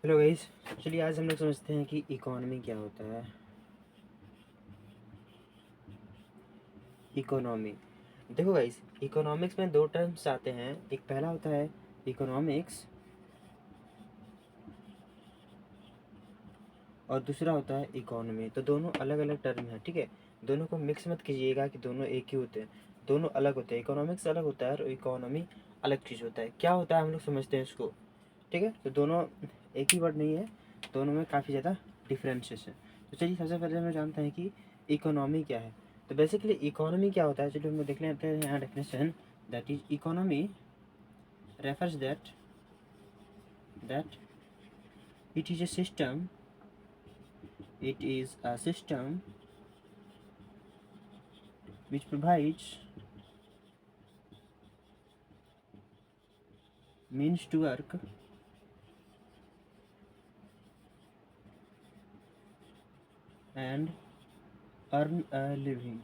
Hello guys, चलिए आज हम लोग समझते हैं कि इकोनॉमी क्या होता है। इकोनॉमी, देखो गाइस, इकोनॉमिक्स में दो टर्म्स आते हैं। एक पहला होता है इकोनॉमिक्स और दूसरा होता है इकोनॉमी। तो दोनों अलग अलग टर्म हैं, ठीक है। दोनों को मिक्स मत कीजिएगा कि दोनों एक ही होते हैं। दोनों अलग होते हैं। इकोनॉमिक्स अलग होता है और इकोनॉमी अलग चीज़ होता है। क्या होता है हम लोग समझते हैं इसको, ठीक है। तो दोनों एक ही वर्ड नहीं है, दोनों में काफ़ी ज़्यादा डिफरेंसेस है। तो चलिए सबसे पहले हम जानते हैं कि इकोनॉमी क्या है। तो बेसिकली इकोनॉमी क्या होता है, चलिए हम देख लेते हैं यहाँ definition. That is economy refers that it is a system, it is a system which provides means to work and earn a living।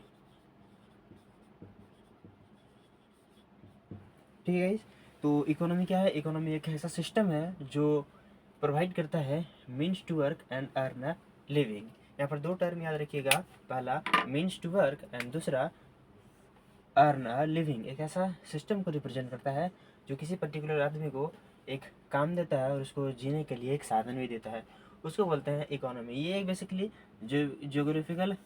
ठीक है गाइस, तो इकोनॉमी क्या है? इकोनॉमी एक ऐसा सिस्टम है जो प्रोवाइड करता है means to work and earn a living. यहाँ पर दो टर्म याद रखिएगा, पहला मीन्स टू वर्क एंड दूसरा अर्न अ लिविंग। एक ऐसा सिस्टम को रिप्रेजेंट करता है जो किसी पर्टिकुलर आदमी को एक काम देता है और उसको जीने के लिए एक साधन भी देता है, उसको बोलते हैं इकोनॉमी। ये एक बेसिकली जो जोग्राफिकल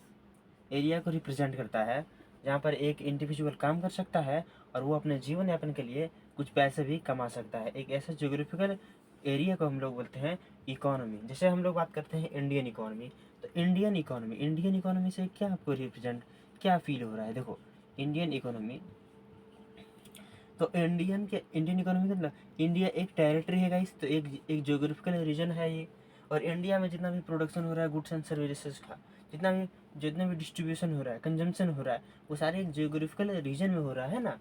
एरिया को रिप्रेजेंट करता है जहाँ पर एक इंडिविजुअल काम कर सकता है और वो अपने जीवन यापन के लिए कुछ पैसे भी कमा सकता है। एक ऐसा जोग्राफिकल एरिया को हम लोग बोलते हैं इकोनॉमी। जैसे हम लोग बात करते हैं इंडियन इकोनॉमी, तो इंडियन इकोनॉमी से क्या आपको रिप्रेजेंट, क्या फील हो रहा है? देखो, इंडियन इकोनॉमी, तो इंडियन इकोनॉमी का मतलब इंडिया एक टेरिटरी है गाइस, तो एक जोग्राफिकल रीजन है ये। और इंडिया में जितना भी प्रोडक्शन हो रहा है गुड्स एंड सर्विसेज का, जितना भी डिस्ट्रीब्यूशन हो रहा है, कंजम्पशन हो रहा है, वो सारे एक जोग्राफिकल रीजन में हो रहा है ना।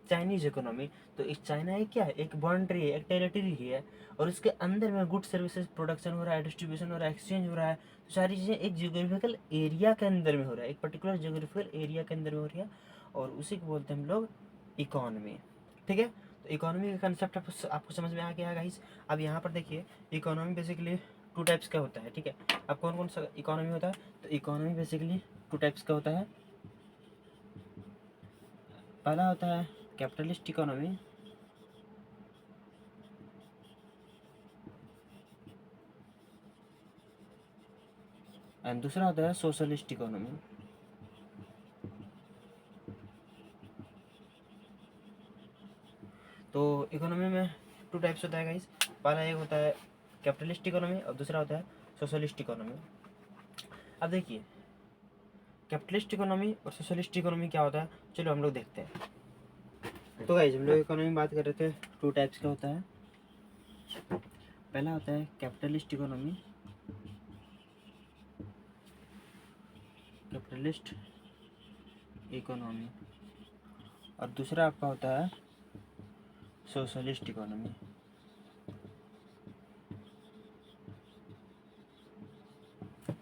चाइनीज इकोनॉमी, तो इस चाइना एक क्या है, एक बाउंड्री है, एक टेरिटरी ही है, और उसके अंदर में गुड्स सर्विसेज प्रोडक्शन हो रहा है, डिस्ट्रीब्यूशन हो रहा है, एक्सचेंज हो रहा है। तो सारी चीज़ें एक जियोग्राफिकल एरिया के अंदर में हो रहा है, एक पर्टिकुलर जियोग्राफिकल एरिया के अंदर में हो रही है, और उसी को बोलते हैं हम लोग इकोनॉमी। ठीक है, तो इकोनॉमी का कंसेप्ट आपको समझ में आ गया गाइस। अब यहाँ पर देखिए, इकोनॉमी बेसिकली टू टाइप्स का होता है, ठीक है। अब कौन कौन सा इकोनॉमी होता है? तो इकोनॉमी बेसिकली टू टाइप्स का होता है। पहला होता है कैपिटलिस्ट इकोनॉमी, एंड दूसरा होता है सोशलिस्ट इकोनॉमी। तो इकोनॉमी में टू टाइप्स होता है गाइस। पहला एक होता है कैपिटलिस्ट इकोनॉमी और दूसरा होता है सोशलिस्ट इकोनॉमी। अब देखिए, कैपिटलिस्ट इकोनॉमी और सोशलिस्ट इकोनॉमी क्या होता है, चलो हम लोग देखते हैं। तो गाइस, हम लोग इकोनॉमी में बात कर रहे थे, टू टाइप्स का होता है। पहला होता है कैपिटलिस्ट इकोनॉमी, कैपिटलिस्ट इकोनॉमी, और दूसरा आपका होता है सोशलिस्ट इकोनॉमी।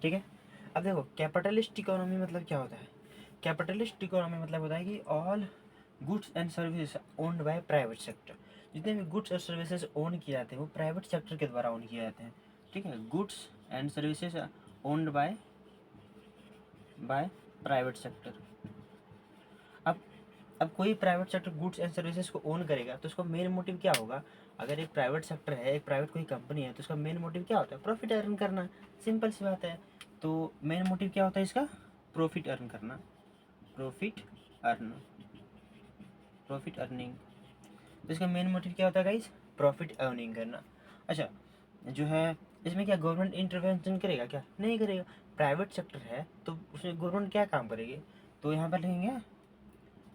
ठीक है, अब देखो कैपिटलिस्ट इकोनॉमी मतलब क्या होता है। कैपिटलिस्ट इकोनॉमी मतलब होता है कि all goods and services owned by private sector. जितने भी गुड्स और सर्विसेज ओन किए जाते हैं वो प्राइवेट सेक्टर के द्वारा ओन किए जाते हैं। ठीक है, goods and services owned by private sector. अब अब कोई private sector goods and services को ओन करेगा तो उसका मेन मोटिव क्या होगा? अगर एक प्राइवेट सेक्टर है, एक प्राइवेट कोई कंपनी है, तो उसका मेन मोटिव क्या होता है? प्रॉफिट अर्न करना। सिंपल सी बात है। तो मेन मोटिव क्या होता है इसका? प्रॉफिट अर्न करना, प्रॉफिट अर्न, प्रॉफिट अर्निंग। तो इसका मेन मोटिव क्या होता है गाइस? प्रॉफिट अर्निंग करना। अच्छा, जो है इसमें क्या गवर्नमेंट इंटरवेंशन करेगा? क्या नहीं करेगा। प्राइवेट सेक्टर है तो उसमें गवर्नमेंट क्या काम करेगी? तो यहाँ पर लिखेंगे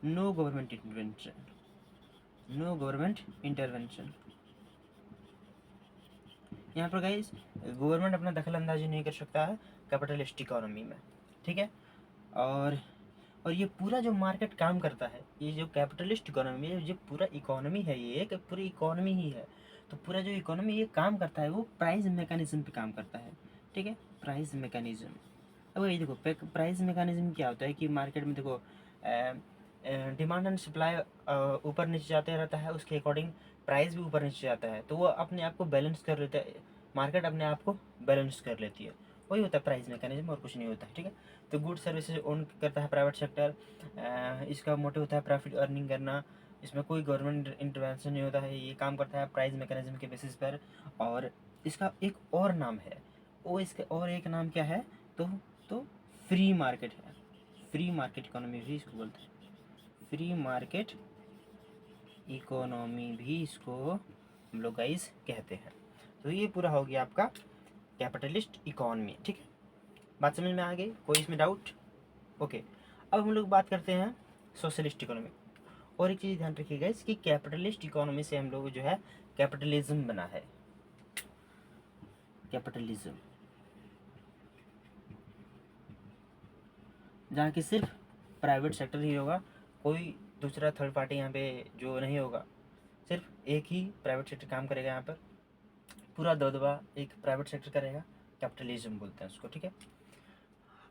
no government intervention, no government intervention. यहाँ पर गाइस गवर्नमेंट अपना दखल अंदाजी नहीं कर सकता है कैपिटलिस्ट इकोनॉमी में। ठीक है, और ये पूरा जो मार्केट काम करता है, ये जो कैपिटलिस्ट इकोनॉमी है, जो पूरा इकोनॉमी है, ये एक पूरी इकोनॉमी ही है। तो पूरा जो इकोनॉमी ये काम करता है वो प्राइस मैकेनिज्म पे काम करता है। ठीक है, प्राइस मैकेनिज्म। अब ये देखो प्राइस मैकेनिज्म क्या होता है कि मार्केट में देखो डिमांड एंड सप्लाई ऊपर नीचे जाते रहता है, उसके अकॉर्डिंग प्राइस भी ऊपर नीचे जाता है, तो वो अपने आप को बैलेंस कर लेता है, मार्केट अपने आप को बैलेंस कर लेती है, वही होता है प्राइस मैकेनिज्म, और कुछ नहीं होता है, ठीक है। तो गुड सर्विसेज ओन करता है प्राइवेट सेक्टर, इसका मोटिव होता है प्रॉफिट अर्निंग करना, इसमें कोई गवर्नमेंट इंटरवेंशन नहीं होता है, ये काम करता है प्राइस मैकेनिज्म के बेसिस पर। और इसका एक और नाम है, वो इसका और एक नाम क्या है, तो तो फ्री मार्केट है, फ्री मार्केट इकोनॉमी भी इसको बोलते हैं, फ्री मार्केट इकोनॉमी भी इसको हम लोग गाइस कहते हैं। तो ये पूरा हो गया आपका कैपिटलिस्ट इकोनॉमी, ठीक है। बात समझ में आ गई, कोई इसमें डाउट? ओके, अब हम लोग बात करते हैं सोशलिस्ट इकोनॉमी। और एक चीज़ ध्यान रखिएगा, इसकी कैपिटलिस्ट इकोनॉमी से हम लोग जो है कैपिटलिज्म बना है, कैपिटलिज्म, जहाँ की सिर्फ प्राइवेट सेक्टर ही होगा, कोई दूसरा थर्ड पार्टी यहाँ पे जो नहीं होगा, सिर्फ एक ही प्राइवेट सेक्टर काम करेगा यहाँ पर, पूरा दबदबा एक प्राइवेट सेक्टर करेगा, कैपिटलिज्म बोलते हैं उसको, ठीक है।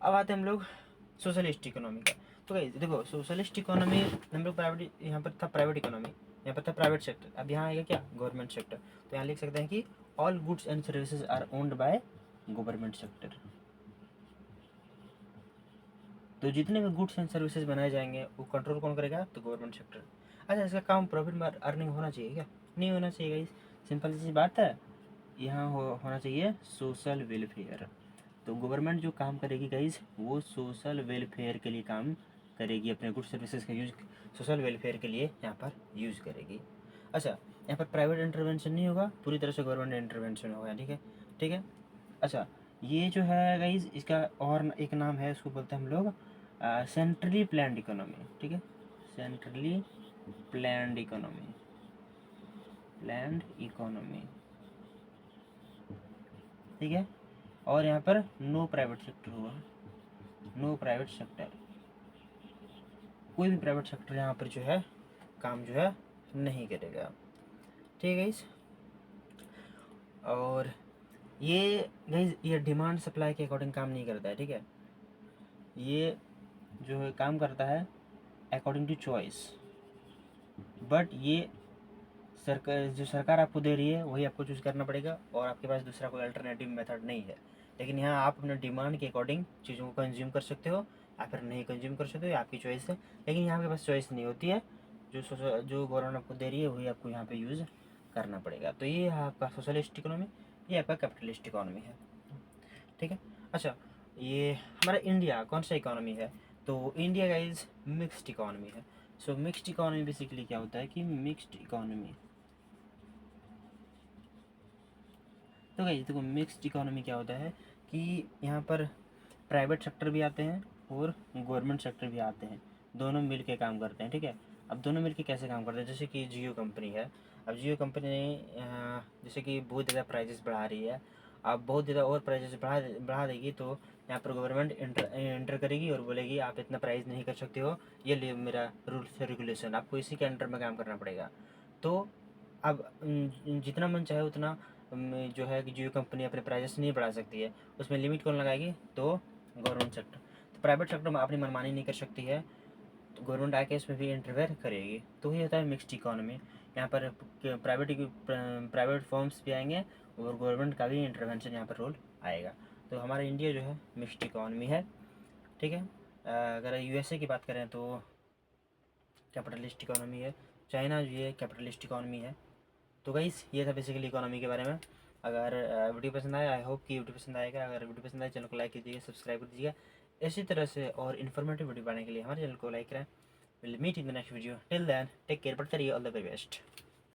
अब आते हैं हम लोग सोशलिस्ट इकोनॉमी का। तो गाइस देखो, सोशलिस्ट इकोनॉमी हम लोग प्राइवेट, यहाँ पर था प्राइवेट इकोनॉमी, यहाँ पर था प्राइवेट सेक्टर, अब यहाँ आएगा क्या, गवर्नमेंट सेक्टर। तो यहाँ लिख सकते हैं कि all goods and services are owned by government sector. तो जितने भी गुड्स एंड सर्विसेज बनाए जाएंगे वो कंट्रोल कौन करेगा, तो गवर्नमेंट सेक्टर। अच्छा, इसका काम प्रॉफिट अर्निंग होना चाहिए क्या, नहीं होना चाहिए गाइस, सिंपल सी बात है, यहाँ होना चाहिए सोशल वेलफेयर। तो गवर्नमेंट जो काम करेगी गाइस, वो सोशल वेलफेयर के लिए काम करेगी, अपने गुड सर्विसेज का यूज़ सोशल वेलफेयर के लिए यहाँ पर यूज़ करेगी। अच्छा, यहाँ पर प्राइवेट इंटरवेंशन नहीं होगा, पूरी तरह से गवर्नमेंट इंटरवेंशन होगा, ठीक है, ठीक है। अच्छा, ये जो है गाइस, इसका और एक नाम है, उसको बोलते हैं हम लोग सेंट्रली प्लान्ड इकोनॉमी, ठीक है, centrally planned economy, planned economy, ठीक है। और यहाँ पर नो प्राइवेट सेक्टर हुआ, नो प्राइवेट सेक्टर, कोई भी प्राइवेट सेक्टर यहाँ पर जो है काम जो है नहीं करेगा, ठीक है गाइस। और ये गाइस, ये डिमांड सप्लाई के अकॉर्डिंग काम नहीं करता है, ठीक है, ये जो है काम करता है अकॉर्डिंग टू चॉइस, बट ये सरकार, जो सरकार आपको दे रही है वही आपको चूज़ करना पड़ेगा, और आपके पास दूसरा कोई अल्टरनेटिव मेथड नहीं है। लेकिन यहाँ आप अपने डिमांड के अकॉर्डिंग चीज़ों को कंज्यूम कर सकते हो या फिर नहीं कंज्यूम कर सकते हो, आपकी चॉइस है। लेकिन यहाँ आपके पास चॉइस नहीं होती है, जो गवर्नमेंट आपको दे रही है वही आपको यहाँ पे यूज़ करना पड़ेगा। तो ये है आपका सोशलिस्ट इकोनॉमी, ये आपका कैपिटलिस्ट इकोनॉमी है, ठीक है। अच्छा, ये हमारा इंडिया कौन सा इकोनॉमी है, तो इंडिया का इज मिक्स्ड इकोनॉमी है। सो मिक्स्ड इकोनॉमी बेसिकली क्या होता है कि मिक्स्ड इकोनॉमी, तो गाइस देखो मिक्स्ड इकोनॉमी क्या होता है कि यहाँ पर प्राइवेट सेक्टर भी आते हैं और गवर्नमेंट सेक्टर भी आते हैं, दोनों मिल के काम करते हैं, ठीक है। अब दोनों मिल के कैसे काम करते हैं, जैसे कि जियो कंपनी है, अब जियो कंपनी जैसे कि बहुत ज़्यादा प्राइजेस बढ़ा रही है, अब बहुत ज़्यादा और प्राइजेस बढ़ा देगी, तो यहाँ पर गवर्नमेंट इंटर करेगी और बोलेगी आप इतना प्राइस नहीं कर सकते हो, ये लिए मेरा रूल्स रेगुलेशन, आपको इसी के अंडर में काम करना पड़ेगा। तो अब जितना मन चाहे उतना जो है कि जियो कंपनी अपने प्राइजेस नहीं बढ़ा सकती है, उसमें लिमिट कौन लगाएगी, तो गवर्नमेंट सेक्टर। तो प्राइवेट सेक्टर में अपनी मनमानी नहीं कर सकती है, तो गवर्नमेंट आके इसमें भी इंटरफेयर करेगी। तो ये होता है मिक्स्ड इकोनॉमी, यहाँ पर प्राइवेट फर्म्स भी आएंगे और गवर्नमेंट का भी इंटरवेंशन यहाँ पर रोल आएगा। तो हमारा इंडिया जो है मिक्स्ड इकोनॉमी है, ठीक है। अगर यूएसए की बात करें तो कैपिटलिस्ट इकोनॉमी है, चाइना जो है कैपिटलिस्ट इकोनॉमी है। तो गाइस ये था बेसिकली इकोनॉमी के बारे में। अगर वीडियो पसंद आया, आई होप कि वीडियो पसंद आएगा। अगर वीडियो पसंद आए चैनल को लाइक कीजिएगा, सब्सक्राइब कर दीजिएगा। इसी तरह से और इन्फॉर्मेटिव वीडियो पाने के लिए हमारे चैनल को लाइक करें। Will meet in the next video, till then take care, पढ़ते रहिए, ऑल द वेरी बेस्ट।